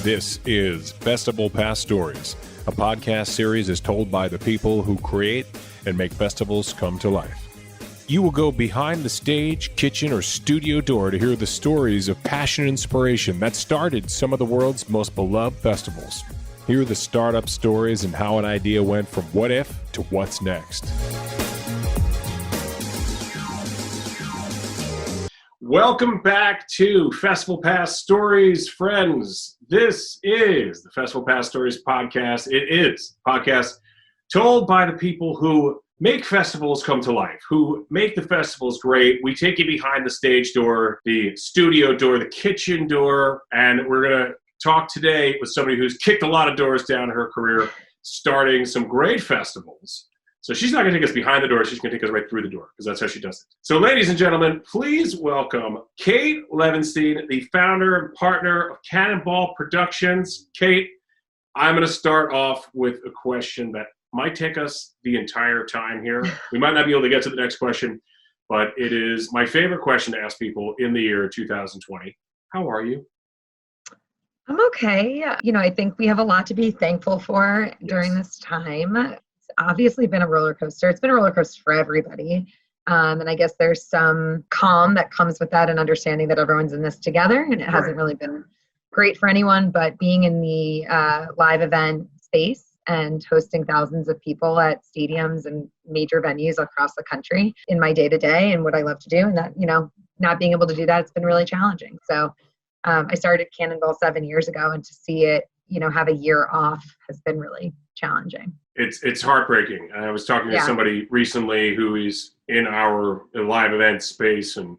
This is festivalPass Stories, a podcast series is told by the people who create and make festivals come to life. You will go behind the stage, kitchen, or studio door to hear the stories of passion and inspiration that started some of the world's most beloved festivals. Hear the startup stories and how an idea went from what if to what's next. Welcome back to festivalPass Stories, friends. This is the festivalPass Stories podcast. It is a podcast told by the people who make festivals come to life, who make the festivals great. We take you behind the stage door, the studio door, the kitchen door, and we're going to talk today with somebody who's kicked a lot of doors down her career, starting some great festivals. So she's not going to take us behind the door. She's going to take us right through the door because that's how she does it. So ladies and gentlemen, please welcome Kate Levenstien, the founder and partner of Cannonball Productions. Kate, I'm going to start off with a question that might take us the entire time here. We might not be able to get to the next question, but it is my favorite question to ask people in the year 2020. How are you? I'm okay. I think we have a lot to be thankful for during this time. It's obviously been a roller coaster. It's been a roller coaster for everybody. And I guess there's some calm that comes with that and understanding that everyone's in this together. And it hasn't really been great for anyone, but being in the live event space and hosting thousands of people at stadiums and major venues across the country in my day-to-day and what I love to do. And that, not being able to do that, it's been really challenging. So I started Cannonball 7 years ago, and to see it, have a year off has been really challenging. It's heartbreaking. I was talking to somebody recently who is in our live event space and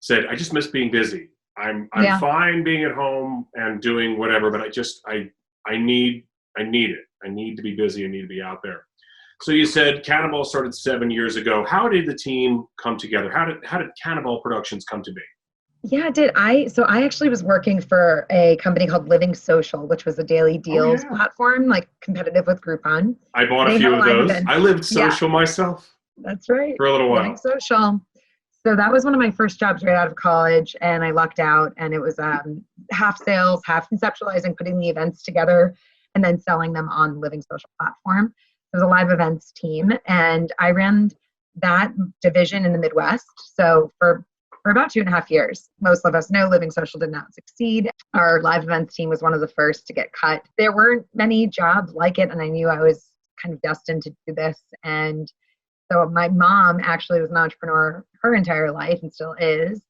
said, I just miss being busy. I'm fine being at home and doing whatever, but I need it. I need to be busy. I need to be out there. So you said Cannonball started 7 years ago. How did the team come together? How did Cannonball Productions come to be? Yeah, it did. So I actually was working for a company called Levenstien, which was a daily deals platform, like competitive with Groupon. I bought a few of those. I lived social myself. That's right. For a little while. Levenstien. So that was one of my first jobs right out of college, and I lucked out, and it was half sales, half conceptualizing, putting the events together, and then selling them on Levenstien platform. It was a live events team, and I ran that division in the Midwest. So for about 2.5 years. Most of us know Levenstien did not succeed. Our live events team was one of the first to get cut. There weren't many jobs like it, and I knew I was kind of destined to do this. And so my mom actually was an entrepreneur her entire life and still is,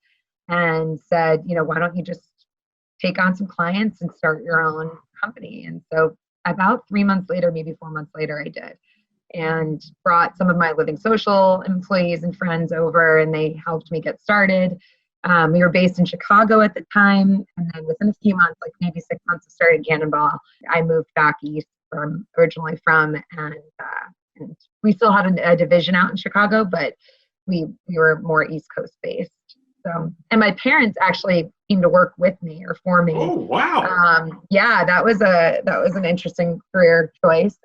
and said, why don't you just take on some clients and start your own company? And so about 3 months later, maybe 4 months later, I did. And brought some of my Levenstien employees and friends over, and they helped me get started. We were based in Chicago at the time, and then within a few months, like maybe 6 months of starting Cannonball, I moved back east originally from, and we still had a division out in Chicago, but we were more East Coast based. So, and my parents actually came to work with me or for me. Oh wow! That was an interesting career choice.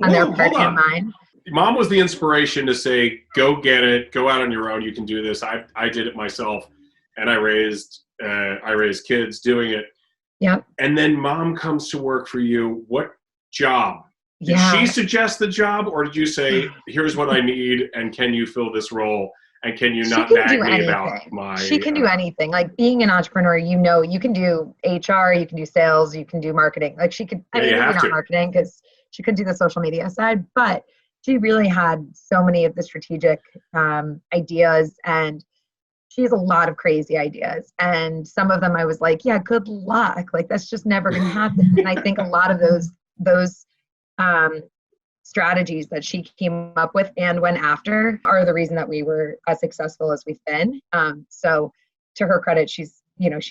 On their part and mine. Mom was the inspiration to say, go get it, go out on your own, you can do this. I did it myself, and I raised kids doing it. Yep. And then mom comes to work for you. What job? Did she suggest the job, or did you say, here's what I need, and can you fill this role? And can you not nag me about my... She can do anything. Like being an entrepreneur, you can do HR, you can do sales, you can do marketing. Like she could, maybe not marketing because she could do the social media side, but she really had so many of the strategic ideas, and she has a lot of crazy ideas. And some of them I was like, yeah, good luck. Like that's just never going to happen. And I think a lot of those strategies that she came up with and went after are the reason that we were as successful as we've been. So to her credit, she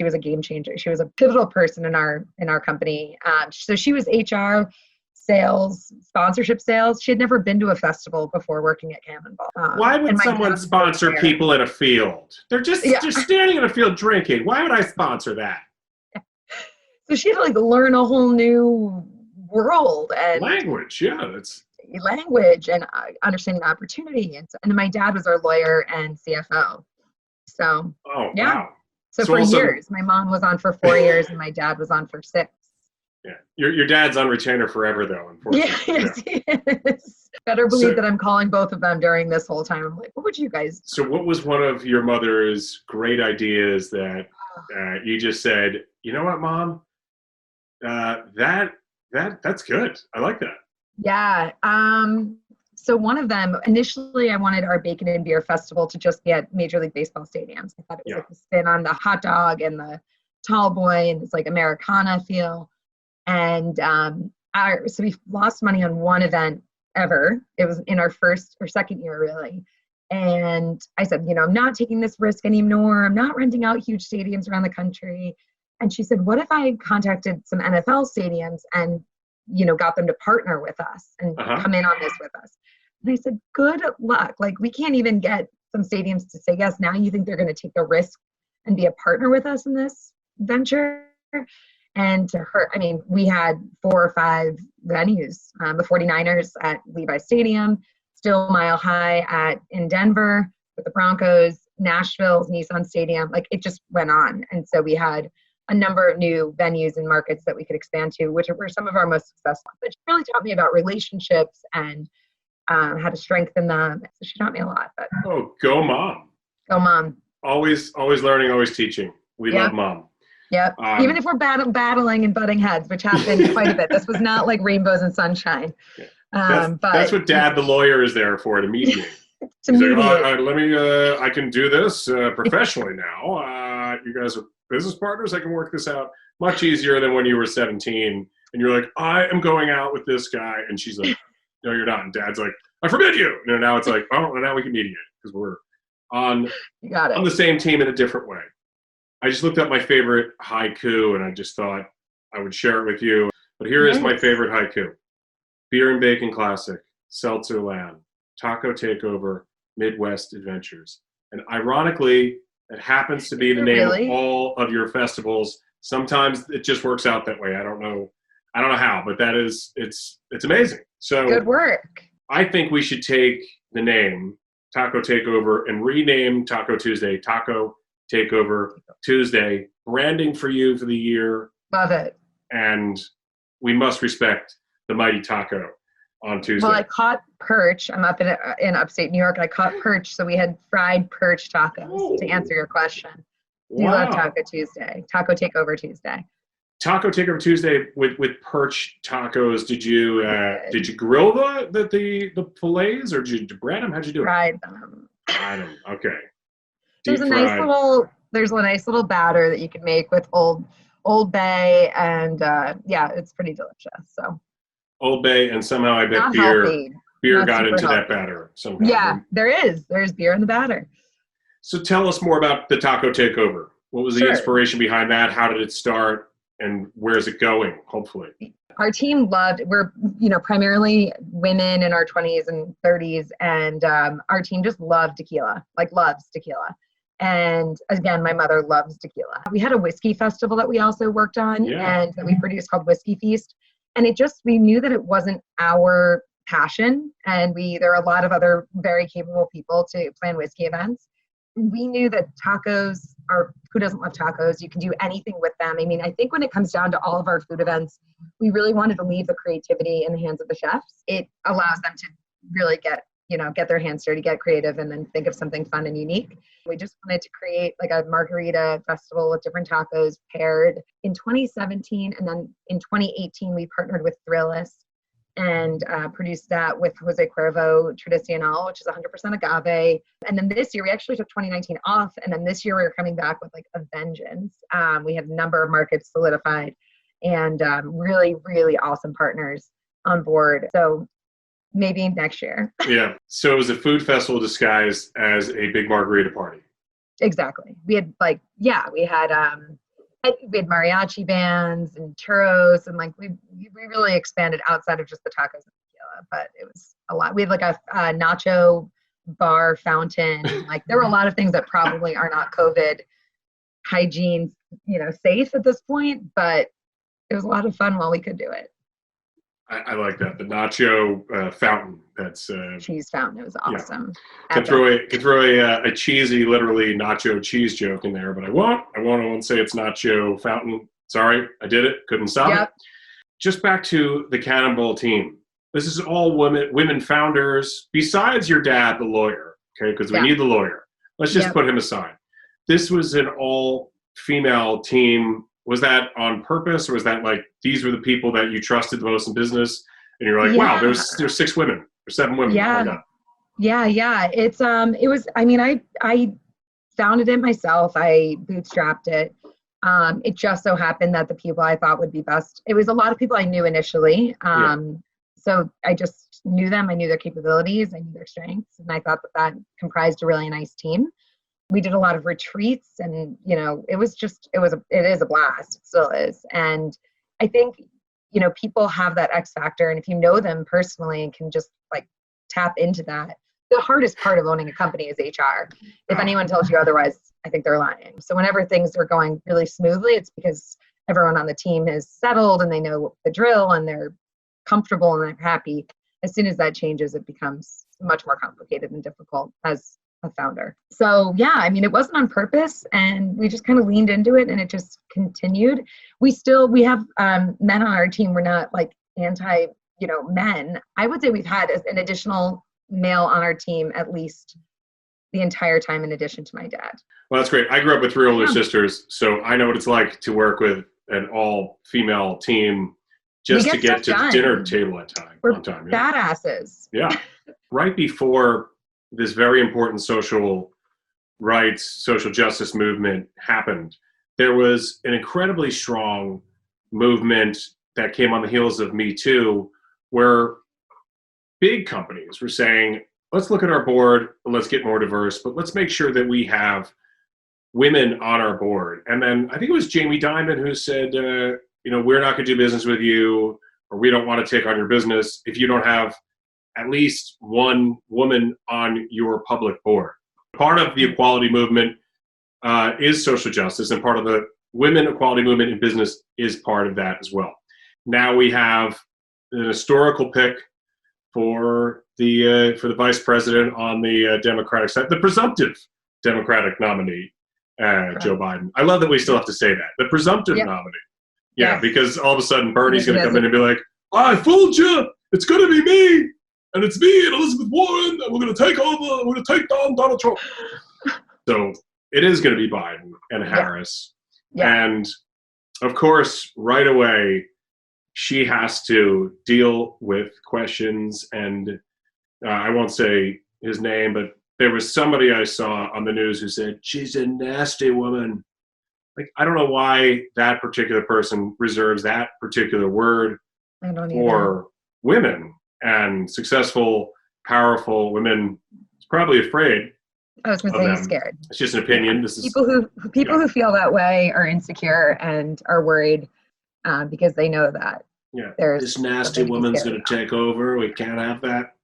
was a game changer. She was a pivotal person in our company. So she was HR, sales, sponsorship sales. She had never been to a festival before working at Cannonball. Why would someone sponsor people in a field? They're just standing in a field drinking. Why would I sponsor that? So she had to learn a whole new world and language. That's language and understanding the opportunity. And then my dad was our lawyer and CFO. So wow. So for years, my mom was on for 4 years and my dad was on for 6. Yeah. Your dad's on retainer forever, though, unfortunately. Yes, he is. Better believe that I'm calling both of them during this whole time. I'm like, what would you guys do? So what was one of your mother's great ideas that you just said, you know what, Mom? That's good. I like that. Yeah. So one of them, initially I wanted our Bacon and Beer Festival to just be at Major League Baseball stadiums. I thought it was like the spin on the hot dog and the tall boy and it's like Americana feel. And so we lost money on one event ever. It was in our first or second year, really. And I said, I'm not taking this risk anymore. I'm not renting out huge stadiums around the country. And she said, what if I contacted some NFL stadiums and, got them to partner with us and come in on this with us? And I said, good luck. Like, we can't even get some stadiums to say yes. Now you think they're going to take the risk and be a partner with us in this venture? And to her, we had 4 or 5 venues. The 49ers at Levi Stadium, still Mile High in Denver with the Broncos, Nashville's Nissan Stadium. Like, it just went on. And so we had a number of new venues and markets that we could expand to, which were some of our most successful. But she really taught me about relationships and how to strengthen them. So she taught me a lot. But go Mom. Go Mom. Always learning, always teaching. We love Mom. Yep. Even if we're battling and butting heads, which happened quite a bit. This was not like rainbows and sunshine. Yeah. That's what Dad, the lawyer, is there for, to mediate. To mediate. Like, I can do this professionally now. You guys are business partners. I can work this out much easier than when you were 17 and you're like, I am going out with this guy. And she's like, no, you're not. And Dad's like, I forbid you. And now it's like, oh, now we can mediate because we're on the same team in a different way. I just looked up my favorite haiku and I just thought I would share it with you. But here is my favorite haiku. Beer and Bacon Classic, Seltzer Land, Taco Takeover, Midwest Adventures. And ironically, it happens to be the name of all of your festivals. Sometimes it just works out that way. I don't know how, but it's amazing. So good work. I think we should take the name Taco Takeover and rename Taco Tuesday Taco Takeover Tuesday. Branding for you for the year. Love it. And we must respect the mighty taco on Tuesday. Well, I caught perch. I'm up in upstate New York. I caught perch, so we had fried perch tacos. To answer your question, we love Taco Tuesday, Taco Takeover Tuesday. Taco Takeover Tuesday with perch tacos. Did you grill the fillets or did you bread them? How'd you do it? Fried them. Okay. There's a nice little batter that you can make with Old Bay and it's pretty delicious. So. Old Bay, and somehow I bet Not beer healthy. got into that batter somehow. Yeah, there's beer in the batter. So tell us more about the Taco Takeover. What was the inspiration behind that? How did it start? And where's it going, hopefully? Our team we're primarily women in our 20s and 30s, and our team just loves tequila. And again, my mother loves tequila. We had a whiskey festival that we also worked on and that we produced called Whiskey Feast. And we knew that it wasn't our passion. And there are a lot of other very capable people to plan whiskey events. We knew that tacos who doesn't love tacos? You can do anything with them. I think when it comes down to all of our food events, we really wanted to leave the creativity in the hands of the chefs. It allows them to really get their hands dirty, get creative, and then think of something fun and unique. We just wanted to create like a margarita festival with different tacos paired in 2017. And then in 2018, we partnered with Thrillist and produced that with Jose Cuervo Tradicional, which is 100% agave. And then this year, we actually took 2019 off. And then this year, we're coming back with like a vengeance. We have a number of markets solidified and really, really awesome partners on board. So maybe next year. Yeah. So it was a food festival disguised as a big margarita party. Exactly. We had we had mariachi bands and churros, and like we really expanded outside of just the tacos and tequila, but it was a lot. We had like a nacho bar fountain. Like there were a lot of things that probably are not COVID hygiene, safe at this point, but it was a lot of fun while we could do it. I like that. The nacho fountain. That's cheese fountain. It was awesome. Yeah. Could throw a cheesy, literally nacho cheese joke in there, but I won't say it's nacho fountain. Sorry, I did it. Couldn't stop it. just back to the Cannonball team. This is all women founders, besides your dad, the lawyer, okay, because we need the lawyer. Let's just put him aside. This was an all-female team. Was that on purpose, or was that like these were the people that you trusted the most in business, and you're like, wow, there's 6 women or 7 women. Yeah. Oh my God. Yeah. It was, I mean, I founded it myself. I bootstrapped it. It just so happened that the people I thought would be best, it was a lot of people I knew initially. So I just knew them. I knew their capabilities. I knew their strengths. And I thought that comprised a really nice team. We did a lot of retreats, and, it is a blast. It still is. And I think, people have that X factor. And if you know them personally and can just like tap into that, the hardest part of owning a company is HR. If anyone tells you otherwise, I think they're lying. So whenever things are going really smoothly, it's because everyone on the team is settled and they know the drill and they're comfortable and they're happy. As soon as that changes, it becomes much more complicated and difficult as a founder. So yeah, I mean, it wasn't on purpose, and we just kind of leaned into it, and it just continued. We have men on our team. We're not like anti, men. I would say we've had an additional male on our team at least the entire time, in addition to my dad. Well, that's great. I grew up with 3 older sisters, so I know what it's like to work with an all-female team just to get to the dinner table on time. We're badasses. Yeah. Right before this very important social rights, social justice movement happened, there was an incredibly strong movement that came on the heels of Me Too, where big companies were saying, let's look at our board and let's get more diverse, but let's make sure that we have women on our board. And then I think it was Jamie Dimon who said, we're not going to do business with you, or we don't want to take on your business if you don't have at least one woman on your public board. Part of the equality movement is social justice, and part of the women equality movement in business is part of that as well. Now we have an historical pick for the vice president on the Democratic side, the presumptive Democratic nominee, Joe Biden. I love that we still have to say that, the presumptive nominee. Yeah, because all of a sudden Bernie's going to come in and be like, I fooled you. It's going to be me. And it's me and Elizabeth Warren, and we're going to take over. We're going to take down Donald Trump. So it is going to be Biden and Harris. Yeah. And, of course, right away, she has to deal with questions. And I won't say his name, but there was somebody I saw on the news who said, she's a nasty woman. Like, I don't know why that particular person reserves that particular word for women. And successful, powerful women is probably afraid. I was going to say he's scared. It's just an opinion. This is people who feel that way are insecure and are worried because they know that. Yeah, this nasty woman's going to take over. We can't have that.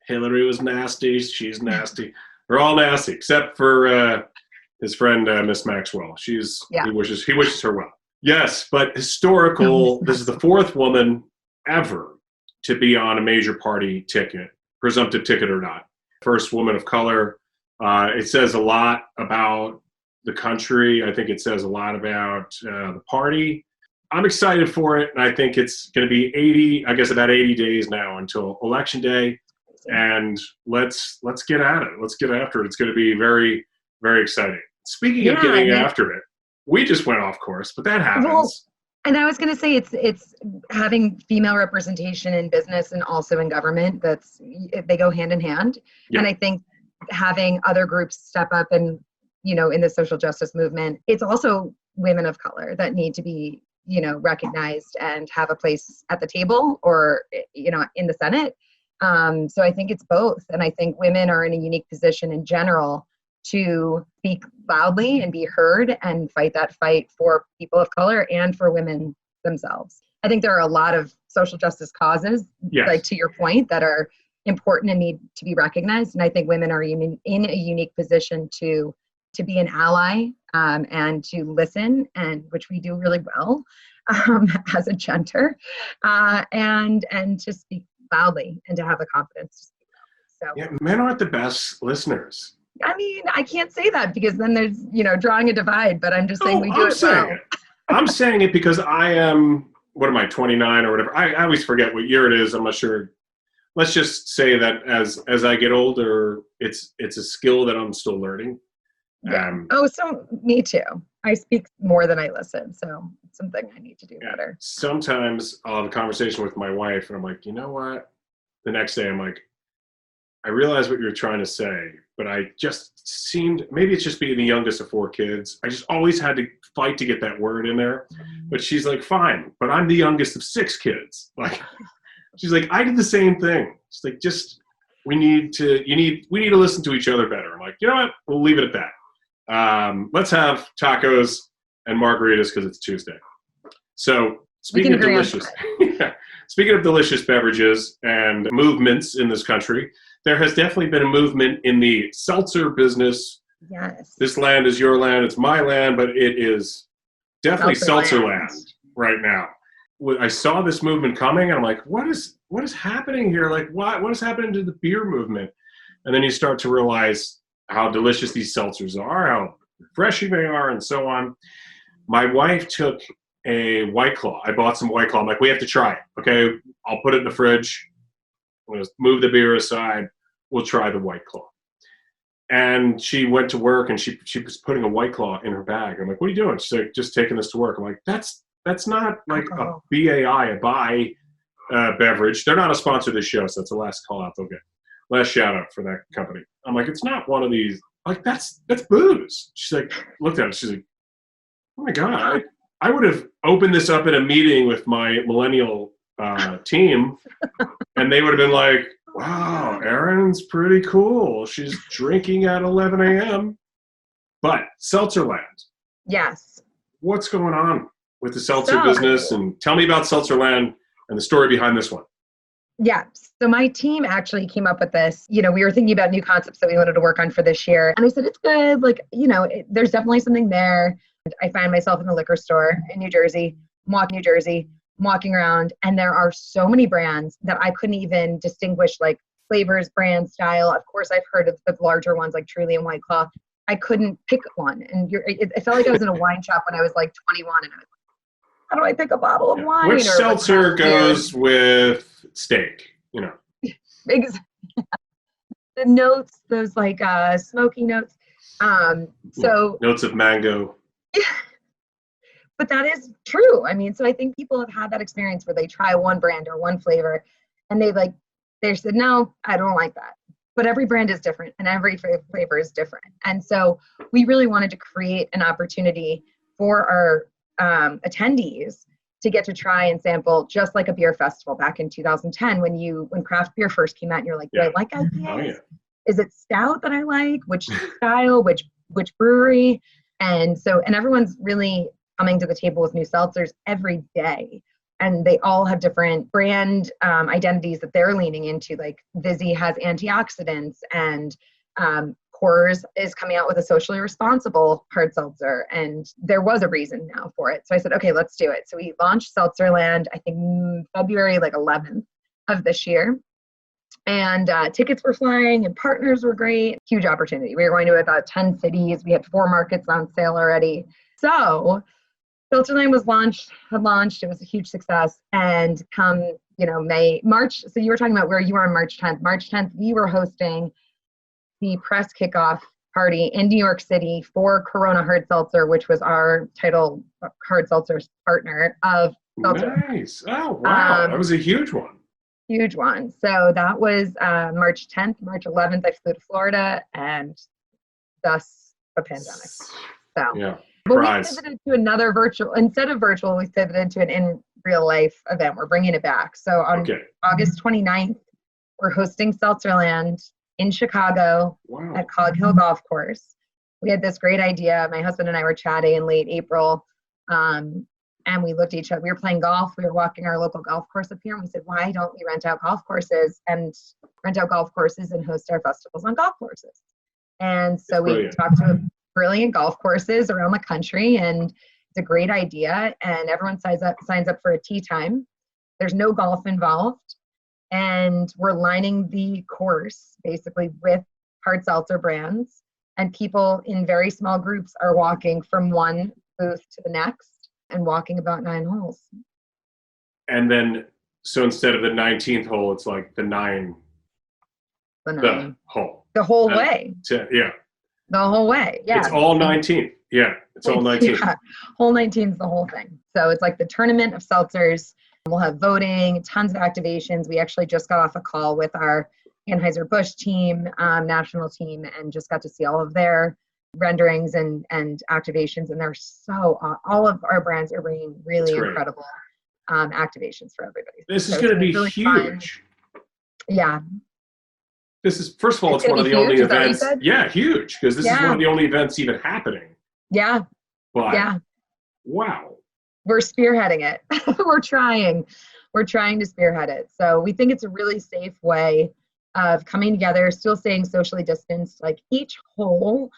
Hillary was nasty. She's nasty. They're all nasty except for his friend Miss Maxwell. He wishes her well. Yes, but historical. This is the 4th woman ever to be on a major party ticket, presumptive ticket or not. First woman of color. It says a lot about the country. I think it says a lot about the party. I'm excited for it, and I think it's going to be about 80 days now until Election Day, and let's get at it. Let's get after it. It's going to be very, very exciting. Speaking of getting after it, we just went off course, but that happens. Well, and I was going to say it's having female representation in business and also in government. They go hand in hand. Yeah. And I think having other groups step up and, in the social justice movement, it's also women of color that need to be, recognized and have a place at the table or, in the Senate. So I think it's both. And I think women are in a unique position in general to speak loudly and be heard and fight that fight for people of color and for women themselves. I think there are a lot of social justice causes, like to your point, that are important and need to be recognized. And I think women are in a unique position to be an ally and to listen, and which we do really well as a gender, and to speak loudly and to have the confidence to speak loudly. So men aren't the best listeners. I mean, I can't say that because then there's, drawing a divide, but I'm just saying we do it well. I'm saying it because I am what am I, 29 or whatever? I always forget what year it is. I'm not sure. Let's just say that as I get older, it's a skill that I'm still learning. Yeah. So me too. I speak more than I listen, so it's something I need to do better. Sometimes I'll have a conversation with my wife, and I'm like, you know what? The next day, I'm like, I realize what you're trying to say, but I just seemed, maybe it's just being the youngest of 4 kids. I just always had to fight to get that word in there. But she's like, fine, but I'm the youngest of 6 kids. Like, she's like, I did the same thing. She's like, we need to listen to each other better. I'm like, you know what? We'll leave it at that. Let's have tacos and margaritas because it's Tuesday. So speaking of delicious, speaking of delicious beverages and movements in this country, there has definitely been a movement in the seltzer business. Yes. This land is your land. It's my land, but it is definitely seltzer land right now. I saw this movement coming, and I'm like, what is happening here? Like, what is happening to the beer movement? And then you start to realize how delicious these seltzers are, how refreshing they are, and so on. My wife took a White Claw. I bought some White Claw. I'm like, we have to try it. Okay, I'll put it in the fridge. I'm going to move the beer aside. We'll try the White Claw. And she went to work, and she was putting a White Claw in her bag. I'm like, what are you doing? She's like, just taking this to work. I'm like, that's not like a buy beverage. They're not a sponsor of this show, so that's the last call out they'll get. Last shout out for that company. I'm like, it's not one of these. Like, that's booze. She's like, looked at it. She's like, oh my God, I would have opened this up in a meeting with my millennial team, and they would have been like, wow, Erin's pretty cool. She's drinking at 11 a.m. But Seltzerland. Yes. What's going on with the seltzer business? And tell me about Seltzerland and the story behind this one. Yeah. So my team actually came up with this. We were thinking about new concepts that we wanted to work on for this year. And I said, it's good. Like, there's definitely something there. I find myself in the liquor store in New Jersey, walking around, and there are so many brands that I couldn't even distinguish, like flavors, brand, style. Of course, I've heard of the larger ones like Truly and White Claw. I couldn't pick one. And it felt like I was in a wine shop when I was like 21, and I was like, how do I pick a bottle of wine? Which seltzer goes with steak, The notes, those like smoky notes. Notes of mango. But that is true. I mean, so I think people have had that experience where they try one brand or one flavor, and they said, no, I don't like that. But every brand is different, and every flavor is different. And so we really wanted to create an opportunity for our attendees to get to try and sample, just like a beer festival back in 2010 when craft beer first came out, and you're like, do I like IPAs? Oh, yeah. Is it stout that I like? Which style? Which brewery? And everyone's really coming to the table with new seltzers every day. And they all have different brand identities that they're leaning into. Like Vizzy has antioxidants, and Coors is coming out with a socially responsible hard seltzer. And there was a reason now for it. So I said, okay, let's do it. So we launched Seltzerland, I think February 11th of this year. And tickets were flying, and partners were great. Huge opportunity. We were going to about 10 cities. We had 4 markets on sale already. So Seltzerland was launched. It was a huge success. And come, March. So you were talking about where you were on March 10th. March 10th, we were hosting the press kickoff party in New York City for Corona Hard Seltzer, which was our title hard seltzer partner of Seltzer. Nice. Oh, wow. That was a huge one. Huge one. So that was March 10th. March 11th, I flew to Florida, and thus the pandemic. So, yeah. But we pivoted to another virtual. Instead of virtual, we pivoted to an in real life event. We're bringing it back. So on August 29th, we're hosting Seltzerland in Chicago at Cog Hill Golf Course. We had this great idea. My husband and I were chatting in late April. And we looked at each other. We were playing golf. We were walking our local golf course up here. And we said, why don't we rent out golf courses and host our festivals on golf courses? And so we talked to brilliant golf courses around the country, and it's a great idea. And everyone signs up for a tee time. There's no golf involved. And we're lining the course basically with hard seltzer brands. And people in very small groups are walking from one booth to the next and walking about 9 holes. And then, so instead of the 19th hole, it's like the hole. The whole way. Yeah. The whole way. Yeah. It's all 19th. Yeah. It's all 19th. Yeah. Hole 19 is the whole thing. So it's like the tournament of seltzers. We'll have voting, tons of activations. We actually just got off a call with our Anheuser-Busch team, national team, and just got to see all of their renderings and activations. And they're so, all of our brands are bringing really incredible activations for everybody. This is going to be really huge. Fun. Yeah. This is, first of all, it's one of the only events. Yeah, huge, because this is one of the only events even happening. Yeah. But, yeah. Wow. We're spearheading it. We're trying to spearhead it. So we think it's a really safe way of coming together, still staying socially distanced. Like each hole,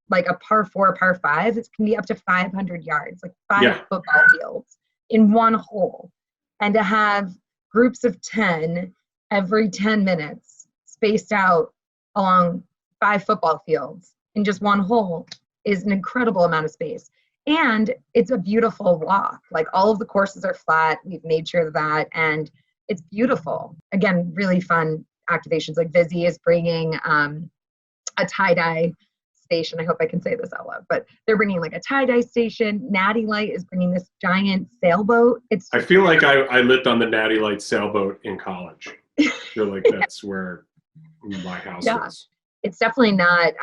like a par 4, par 5, it can be up to 500 yards, like 5 football fields in one hole. And to have groups of 10 every 10 minutes spaced out along 5 football fields in just one hole is an incredible amount of space. And it's a beautiful walk. Like all of the courses are flat. We've made sure of that. And it's beautiful. Again, really fun activations. Like Vizzy is bringing a tie-dye station. I hope I can say this out loud. But they're bringing like a tie-dye station. Natty Light is bringing this giant sailboat. I feel like I lived on the Natty Light sailboat in college. I feel like that's where my house was. It's definitely not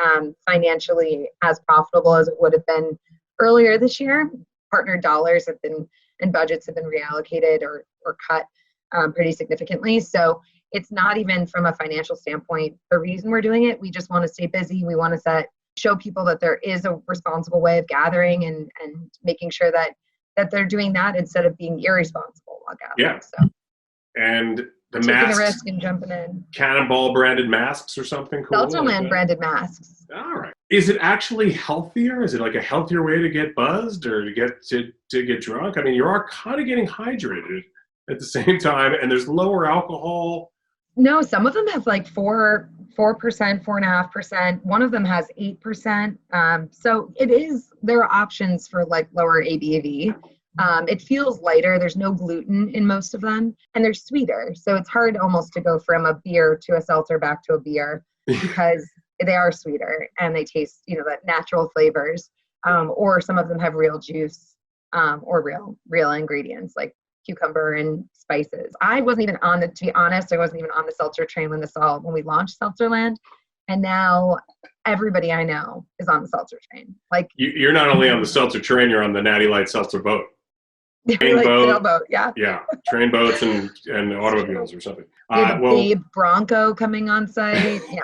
financially as profitable as it would have been earlier this year. Partner dollars have been and budgets have been reallocated or cut pretty significantly. So it's not even from a financial standpoint the reason we're doing it. We just want to stay busy. We want to show people that there is a responsible way of gathering and making sure that they're doing that instead of being irresponsible while gathering. Yeah. So. And the taking masks, a risk and jumping in. Cannonball branded masks or something cool. Seltzerland branded masks. All right. Is it actually healthier? Is it like a healthier way to get buzzed or to get drunk? I mean, you are kind of getting hydrated at the same time, and there's lower alcohol. No, some of them have like 4%, 4.5%. One of them has 8%. So there are options for like lower ABV. It feels lighter. There's no gluten in most of them, and they're sweeter. So it's hard almost to go from a beer to a seltzer back to a beer because they are sweeter and they taste, that natural flavors. Or some of them have real juice or real ingredients like cucumber and spices. To be honest, I wasn't even on the seltzer train when we launched Seltzerland. And now everybody I know is on the seltzer train. Like you're not only on the seltzer train, you're on the Natty Light seltzer boat. Sailboat, yeah. Yeah, train boats and automobiles or something. We have a Babe Bronco coming on site. Yeah,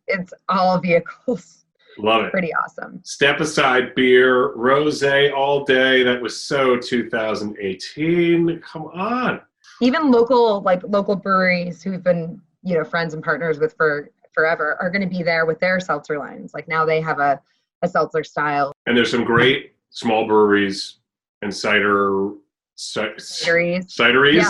it's all vehicles. Love it. Pretty awesome. Step aside beer, rosé all day. That was so 2018. Come on. Even local breweries who've been friends and partners with for forever are going to be there with their seltzer lines. Like now they have a seltzer style. And there's some great small breweries and cideries. Yeah,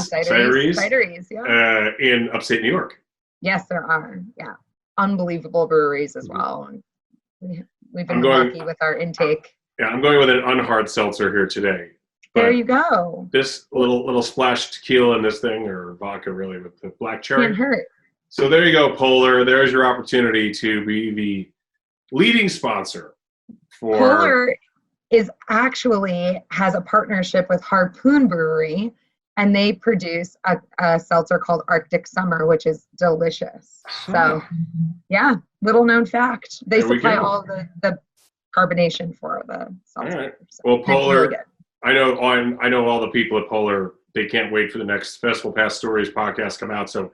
cideries, yeah. In upstate New York. Yes, there are. Yeah. Unbelievable breweries as well. We've been lucky with our intake. Yeah, I'm going with an unhard seltzer here today. There you go. This little splash of tequila in this thing, or vodka really, with the black cherry. Can't hurt. So there you go, Polar. There's your opportunity to be the leading sponsor for... Polar has a partnership with Harpoon Brewery, and they produce a seltzer called Arctic Summer, which is delicious. So, yeah, little known fact. They supply all the carbonation for the seltzer. All right. So well, Polar, really I know all the people at Polar. They can't wait for the next festivalPass Stories podcast come out, so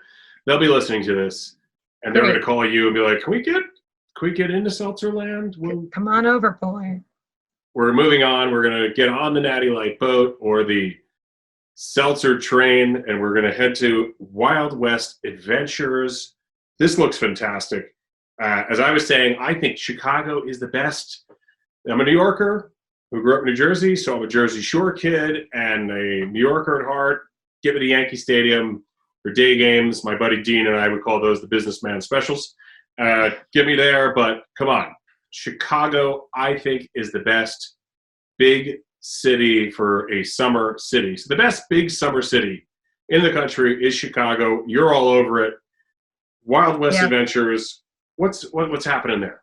they'll be listening to this, and they're going to call you and be like, "Can we get into Seltzerland? Come on over, Polar." We're moving on. We're going to get on the Natty Light boat or the seltzer train, and we're going to head to Wild West Adventures. This looks fantastic. As I was saying, I think Chicago is the best. I'm a New Yorker who grew up in New Jersey, so I'm a Jersey Shore kid and a New Yorker at heart. Get me to Yankee Stadium for day games. My buddy Dean and I would call those the businessman specials. Get me there, but come on. Chicago, I think, is the best big city for a summer city. So the best big summer city in the country is Chicago. You're all over it. Wild West Adventures. What's happening there?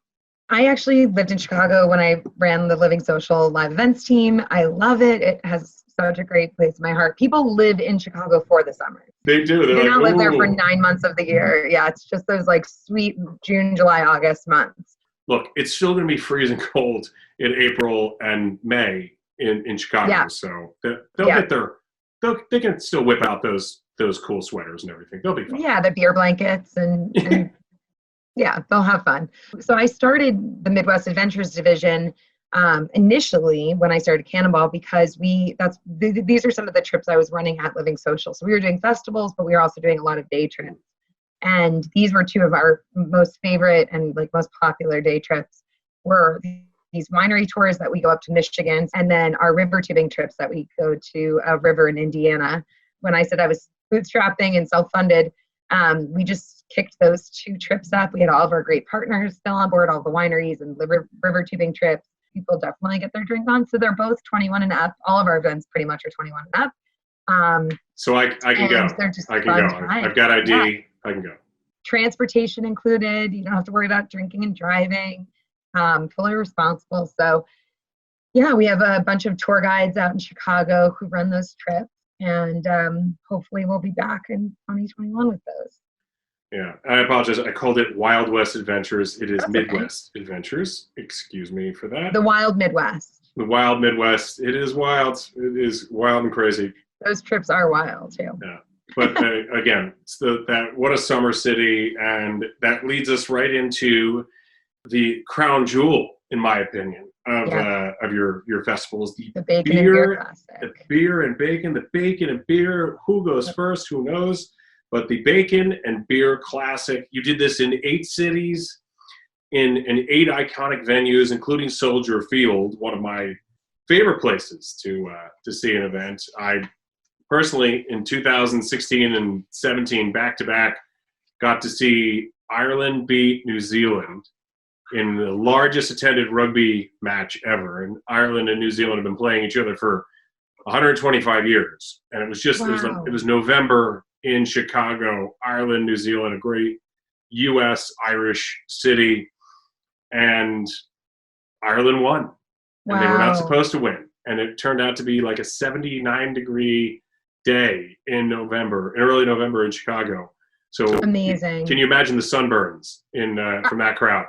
I actually lived in Chicago when I ran the Living Social live events team. I love it. It has such a great place in my heart. People live in Chicago for the summer. They do. They're like, not live there for 9 months of the year. Yeah, it's just those like sweet June, July, August months. Look, it's still going to be freezing cold in April and May in Chicago. Yeah. So they'll get their, they can still whip out those cool sweaters and everything. They'll be fine. Yeah, the beer blankets and yeah, they'll have fun. So I started the Midwest Adventures division initially when I started Cannonball because these are some of the trips I was running at Living Social. So we were doing festivals, but we were also doing a lot of day trips. And these were two of our most favorite and like most popular day trips were these winery tours that we go up to Michigan, and then our river tubing trips that we go to a river in Indiana. When I said I was bootstrapping and self-funded, we just kicked those 2 trips up. We had all of our great partners still on board, all the wineries and river tubing trips. People definitely get their drink on. So they're both 21 and up. All of our events pretty much are 21 and up. So I can go. I can go. I've got ID. Yeah. I can go. Transportation included. You don't have to worry about drinking and driving. Fully responsible. So yeah, we have a bunch of tour guides out in Chicago who run those trips. And hopefully we'll be back in 2021 with those. Yeah, I apologize. I called it Wild West Adventures. It is Midwest Adventures. Excuse me for that. The Wild Midwest. The Wild Midwest. It is wild. It is wild and crazy. Those trips are wild too. Yeah, but again, it's what a summer city, and that leads us right into the crown jewel, in my opinion, of your festivals. The bacon and beer classic. The beer and bacon. The bacon and beer. Who goes first? Who knows? But the Bacon and Beer Classic, you did this in 8 cities, in 8 iconic venues, including Soldier Field, one of my favorite places to see an event. I personally, in 2016 and 17, back-to-back, got to see Ireland beat New Zealand in the largest attended rugby match ever. And Ireland and New Zealand have been playing each other for 125 years. And it was just, it was November in Chicago, Ireland, New Zealand, a great U.S.-Irish city, and Ireland won. And they were not supposed to win. And it turned out to be like a 79-degree day in early November in Chicago. So amazing. Can you imagine the sunburns from that crowd?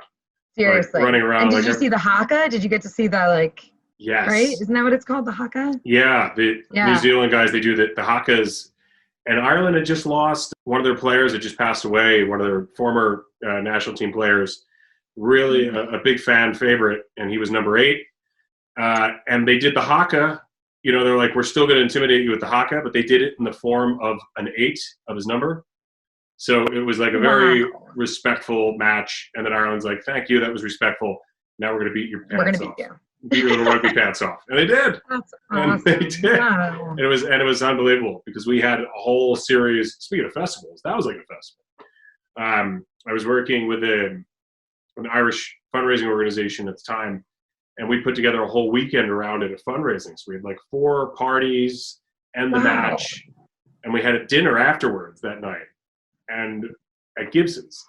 Seriously. Like, running around. And did you see the haka? Did you get to see the Yes. Right? Isn't that what it's called, the haka? Yeah, New Zealand guys, they do the hakas. And Ireland had just lost one of their players that just passed away, one of their former national team players, really a big fan favorite, and he was number 8. And they did the haka. You know, they're like, we're still going to intimidate you with the haka, but they did it in the form of an 8 of his number. So it was like a very respectful match. And then Ireland's like, thank you, that was respectful. Now we're going to beat your pants off. We're going to beat you. Beat your little rugby pants off. And they did. That's and awesome. they did. Wow. And it was unbelievable because we had a whole series. Speaking of festivals, that was like a festival. I was working with an Irish fundraising organization at the time, and we put together a whole weekend around it of fundraising. So we had like 4 parties and the match, and we had a dinner afterwards that night, and at Gibson's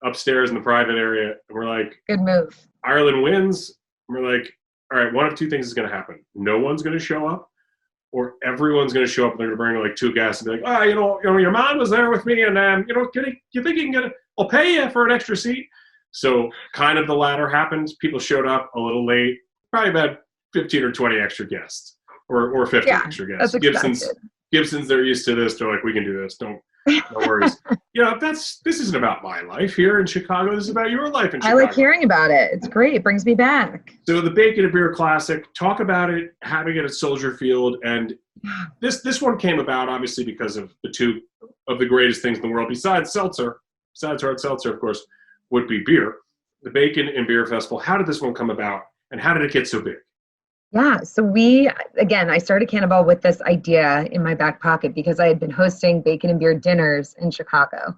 upstairs in the private area. And we're like, good move. Ireland wins. And we're like, all right, one of 2 things is going to happen. No one's going to show up, or everyone's going to show up and they're going to bring like 2 guests and be like, you know, your mom was there with me, and you know, you think you can get it? I'll pay you for an extra seat. So kind of the latter happened. People showed up a little late, probably about 15 or 20 extra guests, or 50 extra guests. Gibson's, they're used to this. They're like, we can do this. No worries. You know, this isn't about my life here in Chicago. This is about your life in Chicago. I like hearing about it. It's great. It brings me back. So the Bacon and Beer Classic, talk about it, having it at Soldier Field. And this one came about, obviously, because of the 2 of the greatest things in the world, besides hard seltzer, of course, would be beer. The Bacon and Beer Festival. How did this one come about, and how did it get so big? Yeah, so I started Cannonball with this idea in my back pocket because I had been hosting bacon and beer dinners in Chicago.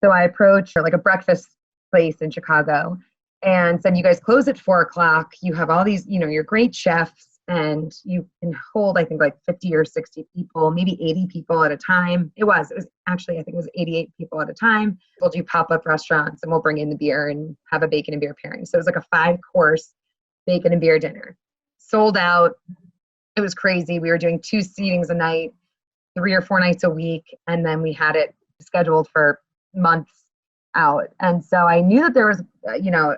So I approached like a breakfast place in Chicago and said, you guys close at 4:00. You have all these, you know, you're great chefs and you can hold, I think, like 50 or 60 people, maybe 80 people at a time. It was actually, I think it was 88 people at a time. We'll do pop-up restaurants and we'll bring in the beer and have a bacon and beer pairing. So it was like a 5-course bacon and beer dinner. Sold out. It was crazy. We were doing 2 seatings a night, 3 or 4 nights a week. And then we had it scheduled for months out. And so I knew that there was,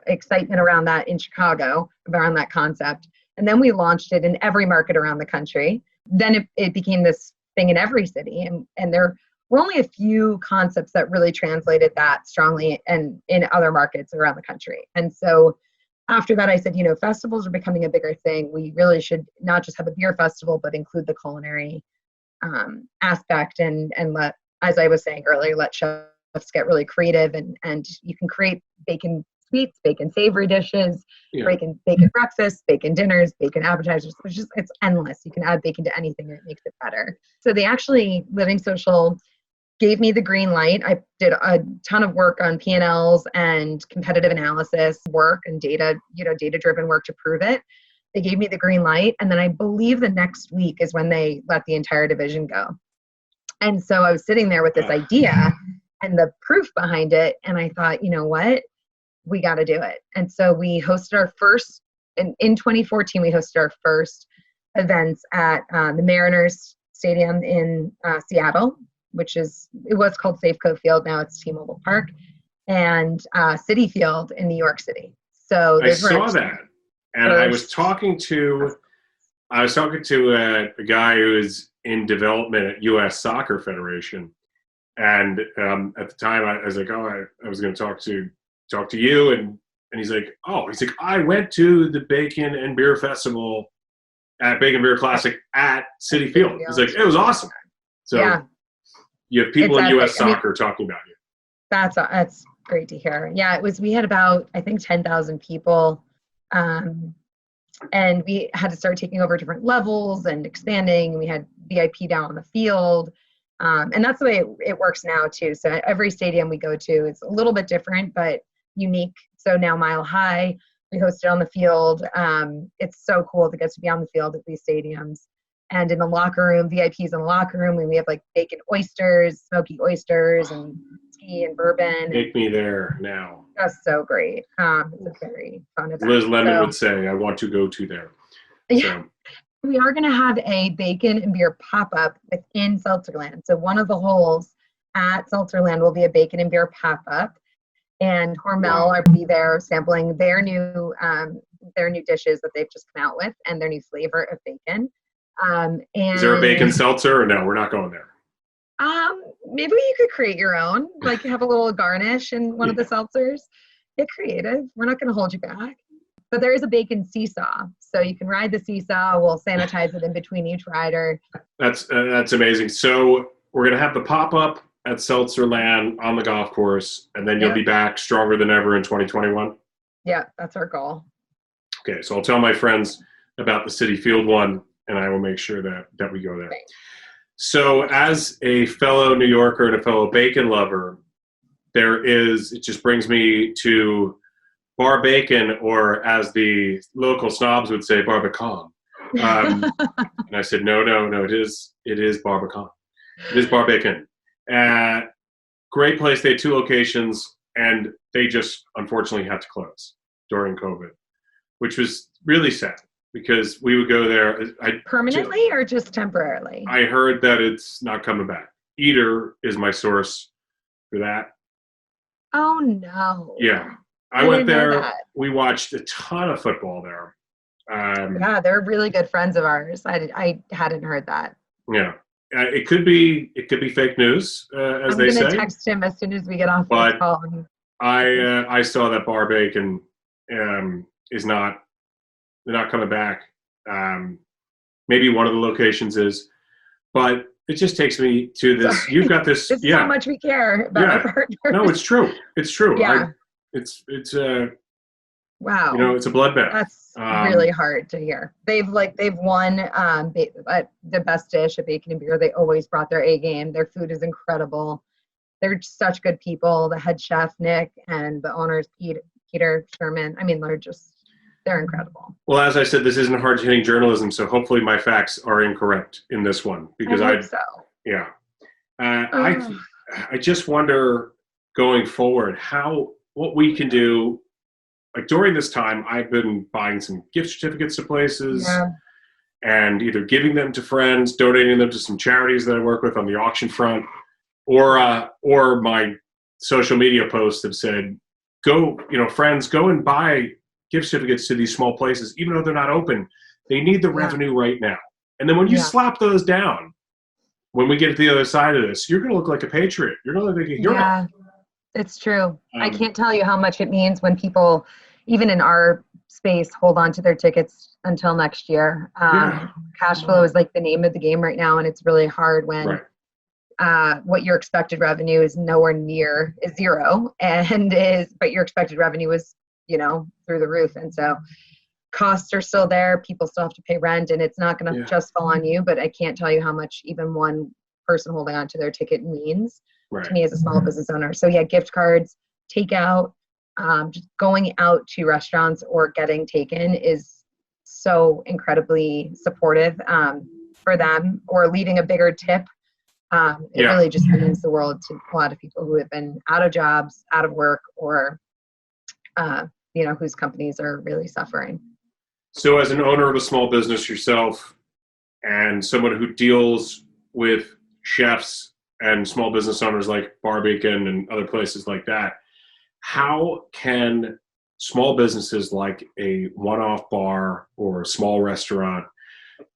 excitement around that in Chicago, around that concept. And then we launched it in every market around the country. Then it became this thing in every city. And there were only a few concepts that really translated that strongly and in other markets around the country. And so after that, I said, festivals are becoming a bigger thing. We really should not just have a beer festival, but include the culinary aspect and let, as I was saying earlier, let chefs get really creative and you can create bacon sweets, bacon savory dishes, bacon breakfast, bacon dinners, bacon appetizers. It's endless. You can add bacon to anything and it makes it better. So they actually, Living Social gave me the green light. I did a ton of work on P&Ls and competitive analysis work and data-driven work to prove it. They gave me the green light. And then I believe the next week is when they let the entire division go. And so I was sitting there with this idea and the proof behind it. And I thought, you know what? We got to do it. And so we hosted our first, in 2014, we hosted our first events at the Mariners Stadium in Seattle, it was called Safeco Field. Now it's T-Mobile Park, and Citi Field in New York City. So I saw that. And I was talking to a guy who is in development at U.S. Soccer Federation. And at the time I was like, I was going to talk to you, and he's like, I went to the Bacon and Beer Festival at Bacon Beer Classic at Citi Field. He's like, it was awesome. So you have people in U.S. Soccer talking about you. That's great to hear. Yeah, we had about, I think, 10,000 people, and we had to start taking over different levels and expanding. We had VIP down on the field. And that's the way it works now too. So every stadium we go to, it's a little bit different, but unique. So now Mile High, we hosted on the field. It's so cool to get to be on the field at these stadiums. And in the locker room, VIPs in the locker room, we have like bacon oysters, smoky oysters, and ski and bourbon. Take me there now. That's so great. It's a very fun event. Liz Lemon would say, I want to go to there. Yeah. So. We are going to have a bacon and beer pop-up within Seltzerland. So one of the holes at Seltzerland will be a bacon and beer pop-up. And Hormel are be there sampling their new dishes that they've just come out with and their new flavor of bacon. Is there a bacon seltzer or no? We're not going there. Maybe you could create your own, like have a little garnish in one of the seltzers. Get creative. We're not going to hold you back. But there is a bacon seesaw, so you can ride the seesaw. We'll sanitize it in between each rider. That's amazing. So we're gonna have the pop-up at Seltzerland on the golf course, and then you'll be back stronger than ever in 2021. Yeah, that's our goal. Okay, so I'll tell my friends about the Citi Field one, and I will make sure that we go there. Okay. So as a fellow New Yorker and a fellow bacon lover, it just brings me to bar bacon, or as the local snobs would say, barbacan. And I said, no, it is barbacan. It is bar bacon. Great place. They had 2 locations, and they just unfortunately had to close during COVID, which was really sad because we would go there. Permanently or just temporarily? I heard that it's not coming back. Eater is my source for that. Oh, no. Yeah. I went there. We watched a ton of football there. Yeah, they're really good friends of ours. I hadn't heard that. Yeah, it could be fake news, as they say. I'm gonna text him as soon as we get off this call. I saw that bar bacon is not. They're not coming back. Maybe one of the locations is, but it just takes me to this. Sorry. You've got this. This is how much we care about our partners. No, it's true. It's true. Yeah. It's wow. It's a bloodbath. That's really hard to hear. They've won the best dish at Bacon and Beer. They always brought their A game. Their food is incredible. They're such good people. The head chef Nick and the owners Peter Sherman. I mean, they're just They're incredible. Well, as I said, this isn't hard-hitting journalism, so hopefully my facts are incorrect in this one because I hope so. Yeah. I just wonder going forward what we can do. Like during this time, I've been buying some gift certificates to places and either giving them to friends, donating them to some charities that I work with on the auction front, or my social media posts have said, friends, go and buy gift certificates to these small places, even though they're not open. They need the revenue right now. And then when you slap those down, when we get to the other side of this, you're going to look like a patriot. You're going to look like a hero. Yeah, it's true. I can't tell you how much it means when people, even in our space, hold on to their tickets until next year. Cash flow is like the name of the game right now, and it's really hard when what your expected revenue is nowhere near is zero, but your expected revenue is through the roof, and so costs are still there. People still have to pay rent, and it's not going to just fall on you. But I can't tell you how much even one person holding on to their ticket means to me as a small business owner. So yeah, gift cards, takeout, just going out to restaurants or getting taken is so incredibly supportive for them, or leaving a bigger tip. It really just means the world to a lot of people who have been out of jobs, out of work, or whose companies are really suffering. So as an owner of a small business yourself and someone who deals with chefs and small business owners like Bar Beacon and other places like that, how can small businesses like a one-off bar or a small restaurant